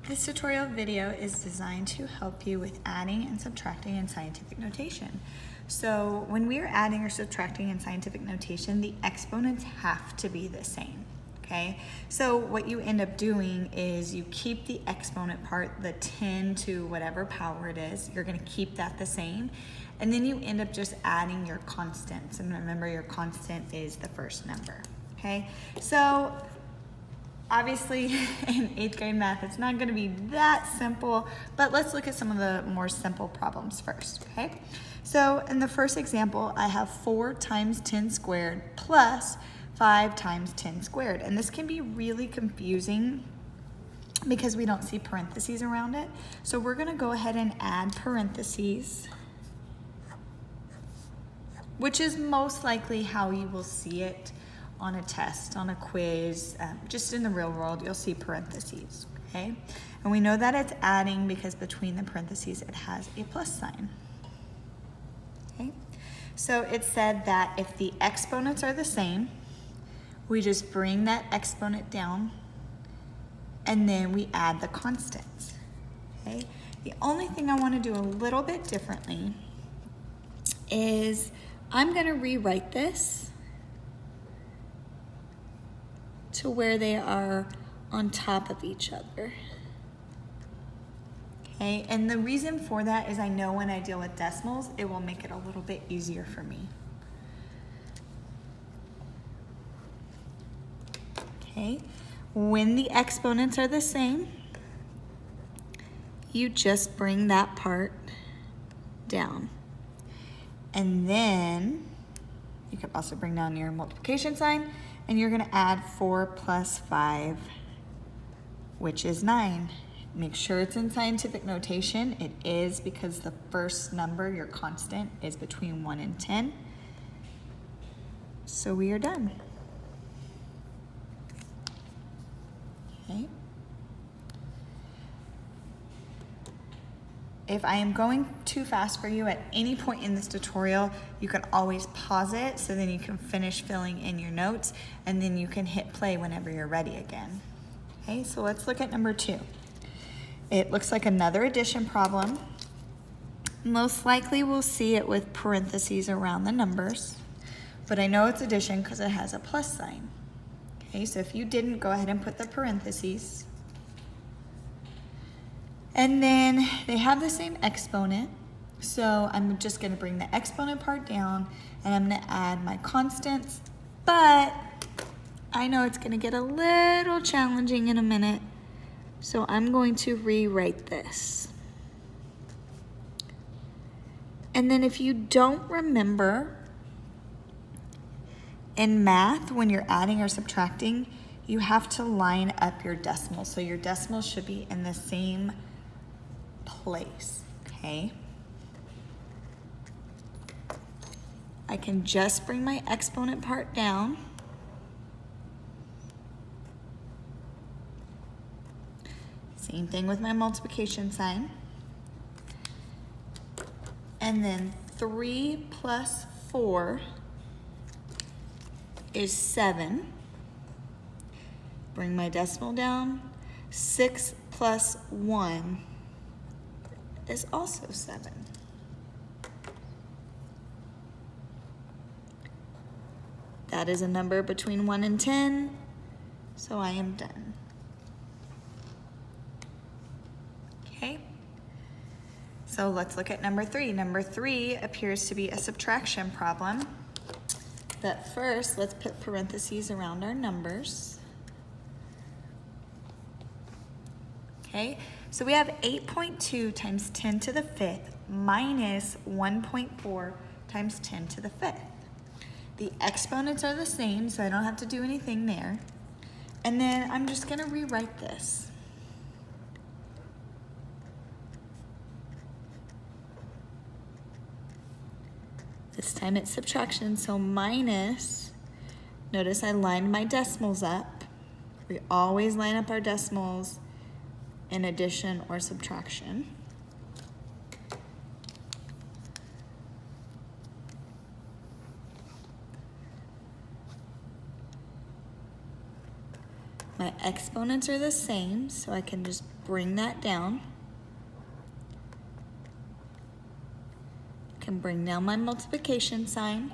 This tutorial video is designed to help you with adding and subtracting in scientific notation. So when we are adding or subtracting in scientific notation, the exponents have to be the same, okay? So what you end up doing is you keep the exponent part, the 10 to whatever power it is, you're gonna keep that the same, and then you end up just adding your constants. And remember, your constant is the first number, okay? So obviously, in 8th grade math, it's not going to be that simple, but let's look at some of the more simple problems first, okay? So in the first example, I have 4 times 10 squared plus 5 times 10 squared. And this can be really confusing because we don't see parentheses around it. So we're going to go ahead and add parentheses, which is most likely how you will see it on a test, on a quiz, just in the real world, you'll see parentheses, okay? And we know that it's adding because between the parentheses it has a plus sign, okay? So it said that if the exponents are the same, we just bring that exponent down and then we add the constants, okay? The only thing I want to do a little bit differently is I'm going to rewrite this to where they are on top of each other. Okay, and the reason for that is I know when I deal with decimals, it will make it a little bit easier for me. Okay, when the exponents are the same, you just bring that part down. And then you can also bring down your multiplication sign, and you're gonna add 4 plus 5, which is 9. Make sure it's in scientific notation. It is because the first number, your constant, is between 1 and 10. So we are done. Okay. If I am going too fast for you at any point in this tutorial, you can always pause it so then you can finish filling in your notes and then you can hit play whenever you're ready again. Okay, so let's look at number 2. It looks like another addition problem. Most likely we'll see it with parentheses around the numbers, but I know it's addition because it has a plus sign. Okay, so if you didn't, go ahead and put the parentheses. And then they have the same exponent, so I'm just gonna bring the exponent part down and I'm gonna add my constants, but I know it's gonna get a little challenging in a minute, so I'm going to rewrite this. And then if you don't remember, in math, when you're adding or subtracting, you have to line up your decimals, so your decimals should be in the same place, okay? I can just bring my exponent part down. Same thing with my multiplication sign. And then 3 plus 4 is 7. Bring my decimal down. 6 plus 1 is also 7. That is a number between 1 and 10, so I am done. Okay, so let's look at number 3. Number 3 appears to be a subtraction problem, but first let's put parentheses around our numbers. Okay, so we have 8.2 times 10 to the 5th minus 1.4 times 10 to the 5th. The exponents are the same, so I don't have to do anything there. And then I'm just gonna rewrite this. This time it's subtraction, so minus, notice I lined my decimals up. We always line up our decimals in addition or subtraction. My exponents are the same, so I can just bring that down. Can bring down my multiplication sign.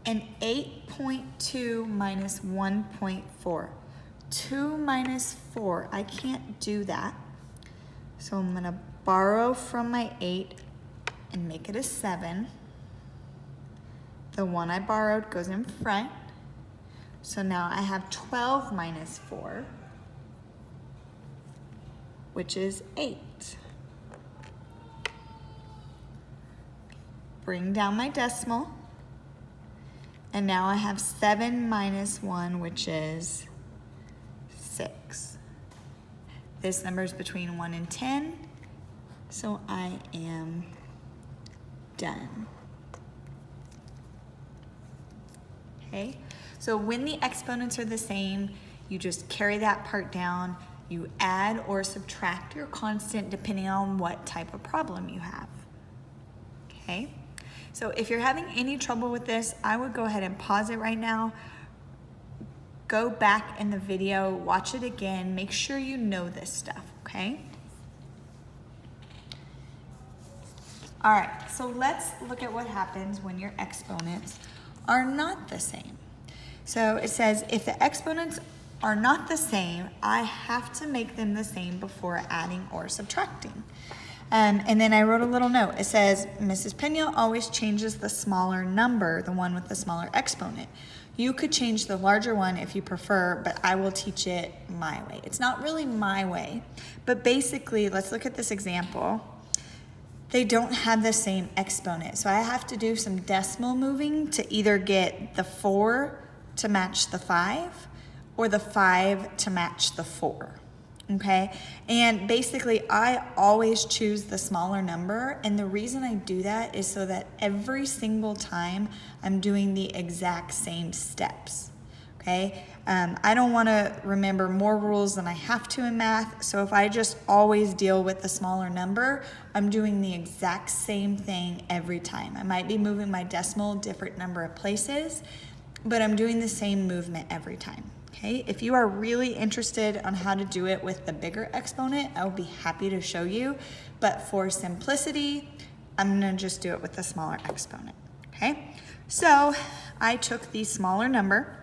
And 8.2 minus 1.4. 2 minus 4, I can't do that. So I'm gonna borrow from my 8 and make it a 7. The one I borrowed goes in front. So now I have 12 minus 4, which is 8. Bring down my decimal. And now I have 7 minus 1, which is 6. This number is between 1 and 10, so I am done. Okay, so when the exponents are the same, you just carry that part down. You add or subtract your constant depending on what type of problem you have. Okay, so if you're having any trouble with this, I would go ahead and pause it right now. Go back in the video, watch it again, make sure you know this stuff, okay? All right, so let's look at what happens when your exponents are not the same. So it says, if the exponents are not the same, I have to make them the same before adding or subtracting. And then I wrote a little note. It says, Mrs. Pena always changes the smaller number, the one with the smaller exponent. You could change the larger one if you prefer, but I will teach it my way. It's not really my way, but basically, let's look at this example. They don't have the same exponent, so I have to do some decimal moving to either get the 4 to match the 5 or the 5 to match the 4. Okay, and basically I always choose the smaller number, and the reason I do that is so that every single time I'm doing the exact same steps. Okay, I don't want to remember more rules than I have to in math, so if I just always deal with the smaller number, I'm doing the exact same thing every time. I might be moving my decimal a different number of places, but I'm doing the same movement every time. Okay, if you are really interested on how to do it with the bigger exponent, I will be happy to show you. But for simplicity, I'm gonna just do it with the smaller exponent. Okay, so I took the smaller number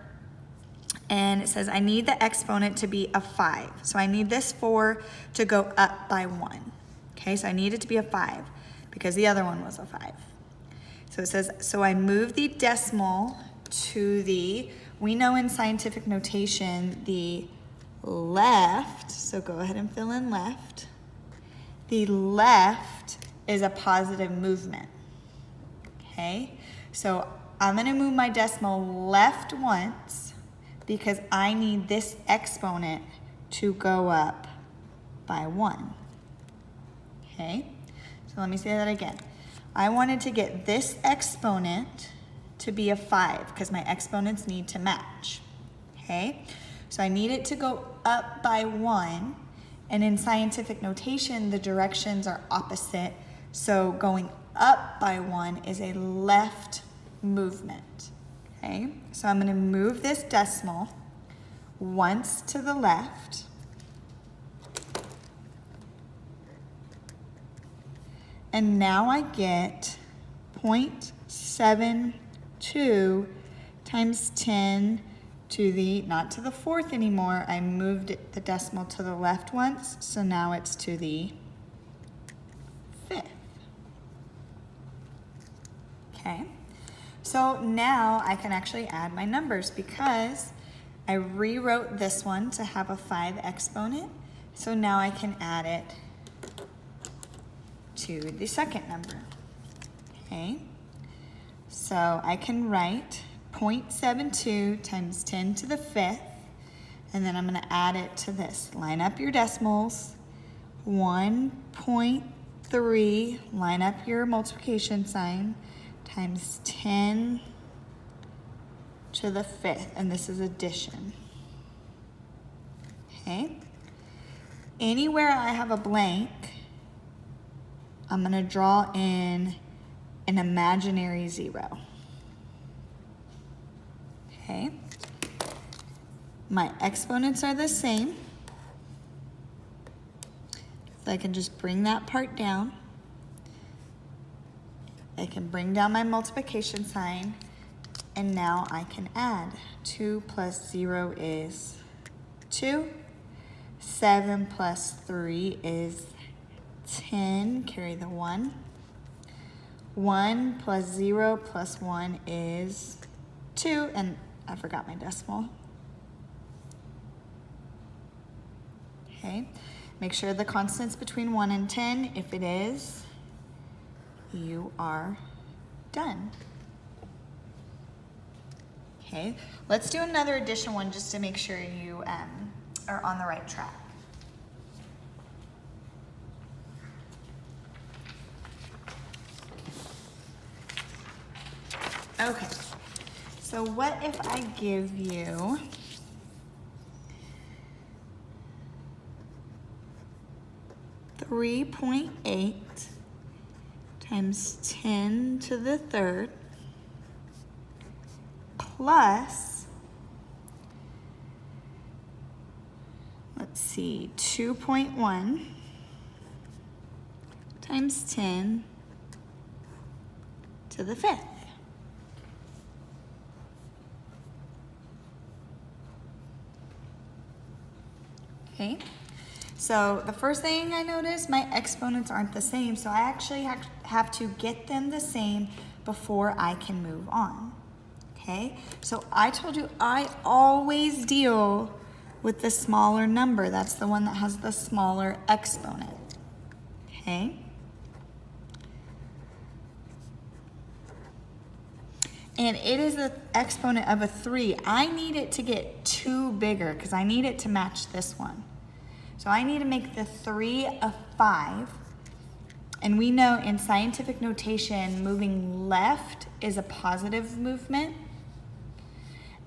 and it says I need the exponent to be a 5. So I need this 4 to go up by 1. Okay, so I need it to be a 5 because the other one was a 5. So it says, so I move the decimal to the, we know in scientific notation, the left, so go ahead and fill in left. The left is a positive movement, okay? So I'm gonna move my decimal left once because I need this exponent to go up by 1, okay? So let me say that again. I wanted to get this exponent to be a 5 because my exponents need to match, okay? So I need it to go up by 1, and in scientific notation, the directions are opposite, so going up by 1 is a left movement, okay? So I'm gonna move this decimal once to the left, and now I get 0.72 times 10 to the, not to the 4th anymore, I moved the decimal to the left once, so now it's to the 5th. Okay, so now I can actually add my numbers because I rewrote this one to have a 5 exponent, so now I can add it to the second number, okay? So I can write 0.72 times 10 to the 5th, and then I'm gonna add it to this. Line up your decimals. 1.3, line up your multiplication sign, times 10 to the 5th, and this is addition. Okay? Anywhere I have a blank, I'm gonna draw in an imaginary 0. Okay? My exponents are the same. So I can just bring that part down. I can bring down my multiplication sign, and now I can add. 2 plus 0 is 2. 7 plus 3 is 10, carry the 1. 1 plus 0 plus 1 is 2, and I forgot my decimal. Okay, make sure the constant's between 1 and 10. If it is, you are done. Okay, let's do another addition one just to make sure you are on the right track. Okay, so what if I give you .8 times 10 to the third plus, let's see, 2.1 times 10 to the fifth. Okay, so the first thing I noticed, my exponents aren't the same, so I actually have to get them the same before I can move on. Okay, so I told you I always deal with the smaller number. That's the one that has the smaller exponent. Okay. And it is the exponent of a 3. I need it to get 2 bigger because I need it to match this one. So I need to make the 3 a 5. And we know in scientific notation, moving left is a positive movement.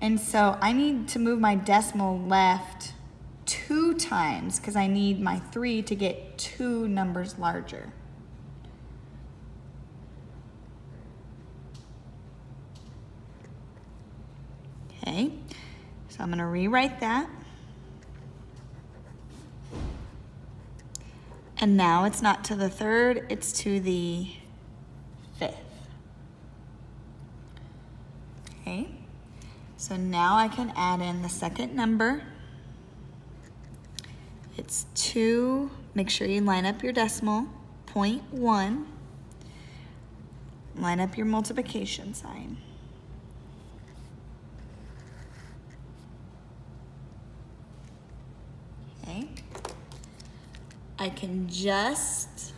And so I need to move my decimal left 2 times because I need my 3 to get 2 numbers larger. Okay, so I'm going to rewrite that. And now it's not to the third, it's to the fifth. Okay, so now I can add in the second number. It's 2, make sure you line up your decimal, 0.1. Line up your multiplication sign. Okay. I can just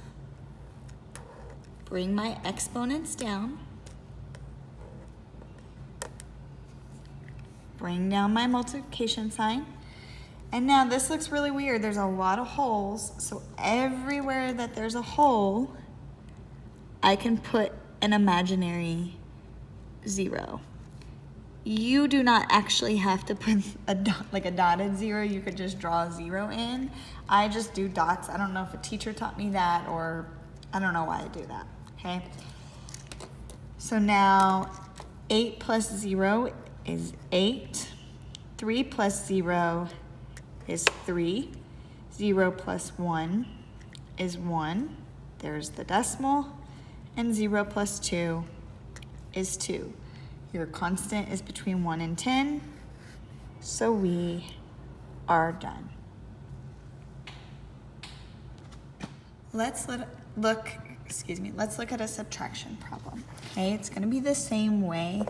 bring my exponents down, bring down my multiplication sign, and now this looks really weird. There's a lot of holes, so everywhere that there's a hole, I can put an imaginary 0. You do not actually have to put a dot, like a dotted 0. You could just draw a 0 in. I just do dots. I don't know if a teacher taught me that, or I don't know why I do that, okay? So now 8 plus 0 is 8. 3 plus 0 is 3. 0 plus 1 is 1. There's the decimal. And 0 plus 2 is 2. Your constant is between 1 and 10, so we are done. Let's look at a subtraction problem. Okay, it's gonna be the same way.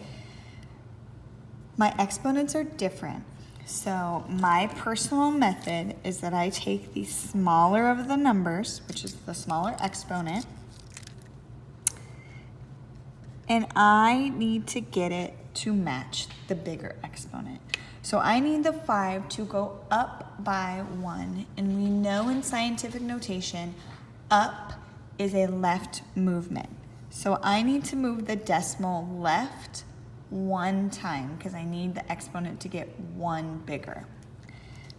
My exponents are different. So my personal method is that I take the smaller of the numbers, which is the smaller exponent, and I need to get it to match the bigger exponent. So I need the 5 to go up by 1, and we know in scientific notation, up is a left movement. So I need to move the decimal left 1 time because I need the exponent to get 1 bigger.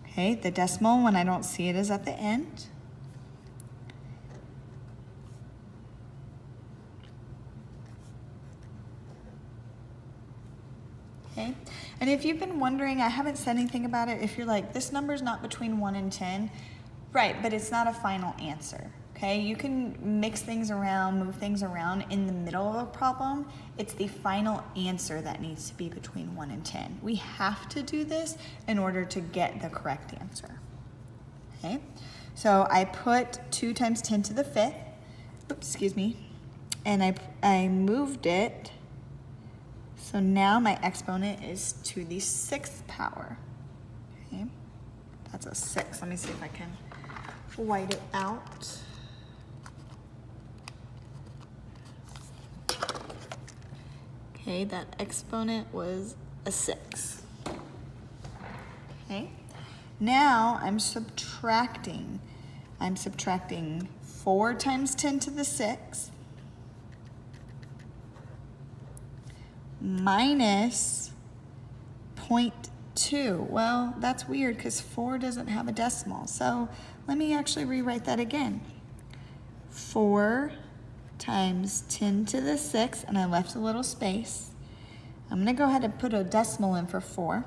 Okay, the decimal, when I don't see it, is at the end. Okay, And if you've been wondering, I haven't said anything about it. If you're like, this number's not between 1 and 10, right, but it's not a final answer, okay? You can mix things around, move things around in the middle of a problem. It's the final answer that needs to be between 1 and 10. We have to do this in order to get the correct answer, okay? So I put 2 times 10 to the 5th, oops, excuse me, and I moved it. So now my exponent is to the 6th power, okay? That's a 6. Let me see if I can white it out. Okay, that exponent was a 6. Okay, now I'm subtracting. I'm subtracting 4 times 10 to the 6th minus 0.2. Well, that's weird because 4 doesn't have a decimal. So let me actually rewrite that again. 4 times 10 to the 6th, and I left a little space. I'm going to go ahead and put a decimal in for 4.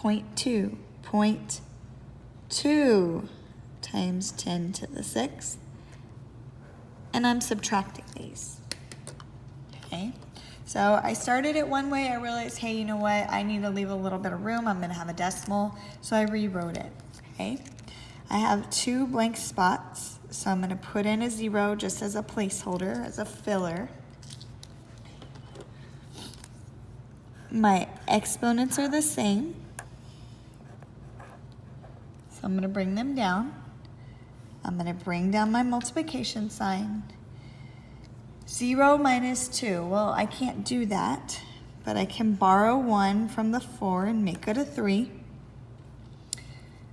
0.2. 0.2 times 10 to the 6th. And I'm subtracting these. Okay. So I started it one way. I realized, hey, you know what? I need to leave a little bit of room. I'm going to have a decimal. So I rewrote it. Okay. I have 2 blank spots. So I'm going to put in a 0 just as a placeholder, as a filler. My exponents are the same. So I'm going to bring them down. I'm going to bring down my multiplication sign. 0 minus 2. Well, I can't do that, but I can borrow 1 from the 4 and make it a 3.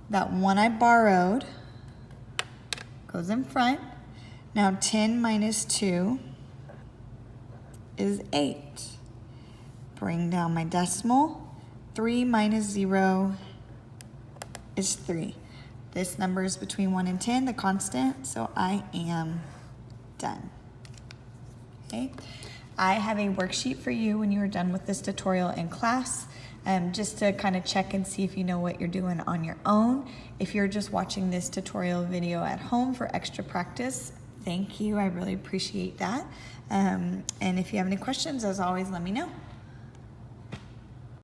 That 1 I borrowed goes in front. Now 10 minus 2 is 8. Bring down my decimal. 3 minus 0 is 3. This number is between 1 and 10, the constant, so I am done. Okay. I have a worksheet for you when you are done with this tutorial in class, just to kind of check and see if you know what you're doing on your own. If you're just watching this tutorial video at home for extra practice, thank you. I really appreciate that. And if you have any questions, as always, let me know.